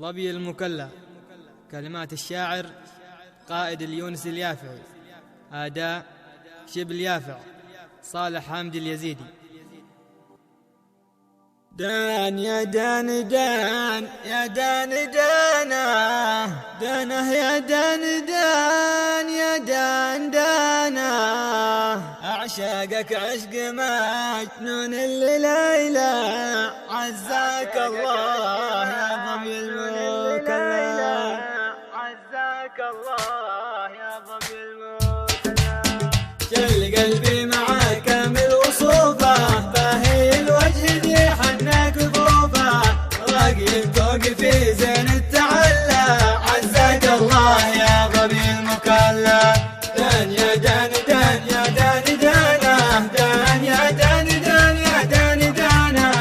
ظبي المكلا. كلمات الشاعر قائد اليونس اليافعي. أداء شبل يافع صالح حامد اليزيدي. دان يا دان دان يا دان دانا دانه يا دان دان يا دان دانا أعشاقك عشق مجنون الليلة عزاك الله يا ظبي المكلا عزاك الله يا ظبي المكلا. شل قلبي معاك كامل وصوفه باهي الوجه ذي حنك ضوفه راقي الذوق في زين التعلى عزاك الله يا ظبي المكلا. دان يا دان دان يا دان دانا دان يا دان دان يا دان دانا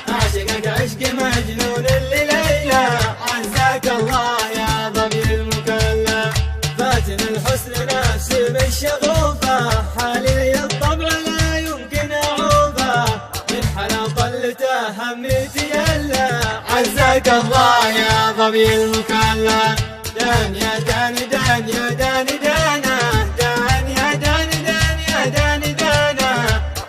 أعشقك عشق مجنون الليلة عزاك الله يا ظبي المكلا. فاتن الحسن نفسي بالشغوفة حالي الطبع لا يمكن أعوفه من حلا طلته همي تيلا عزاك الله يا ظبي المكلا. دان يا دان دان يا دان دانا دان يا دان دان يا دان دانا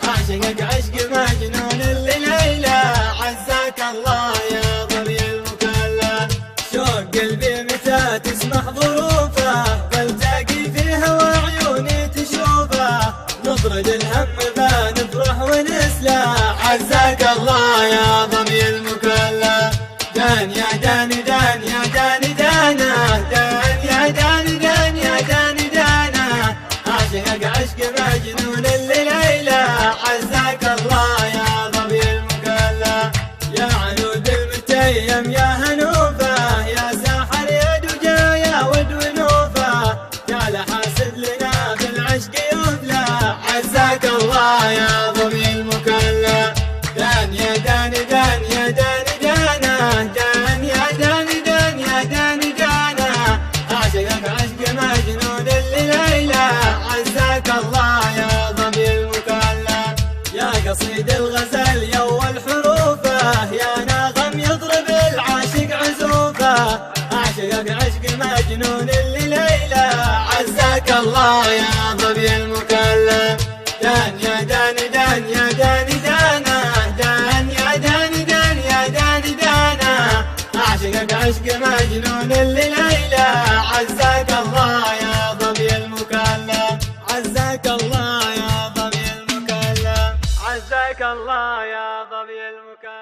أعشقك عشق مجنون الليلة عزاك الله يا ظبي المكلا. شوق قلبي متى تسمح ظروفه فالتقي فيها وعيوني تشوفه نطرد الهم فنفرح ونسلى عزاك الله يا ظبي المكلا. دان يا دان دان يا دان دانا دان يا دان دان يا دان دانا أعشقك عشق مجنون الليلة عزاك الله يا ظبي المكلا. يا عنود المتيم يا هنوفه يا ساحر يا دجا يا ود ونوفه يا لحاسد لنا بالعشق يفلى عزاك الله يا ظبي المكلا. دان يا دان دان يا دان دانا دان يا دان دان يا دان دانا أعشقك عشق مجنون الليلة عزاك الله يا ظبي المكلا. يا قصيد الغزل يا أول حروفه يا ناغم يضرب العاشق عزوفه أعشقك عشق مجنون الليلة عزاك الله يا ظبي المكلا. دان يا دان دان يا دان دانا دان يا دان دان يا دان دانا أعشقك عشق مجنون الليلة عزاك الله يا ظبي المكلا. عزاك الله يا ظبي المكلا. عزاك الله يا ظبي المكلا.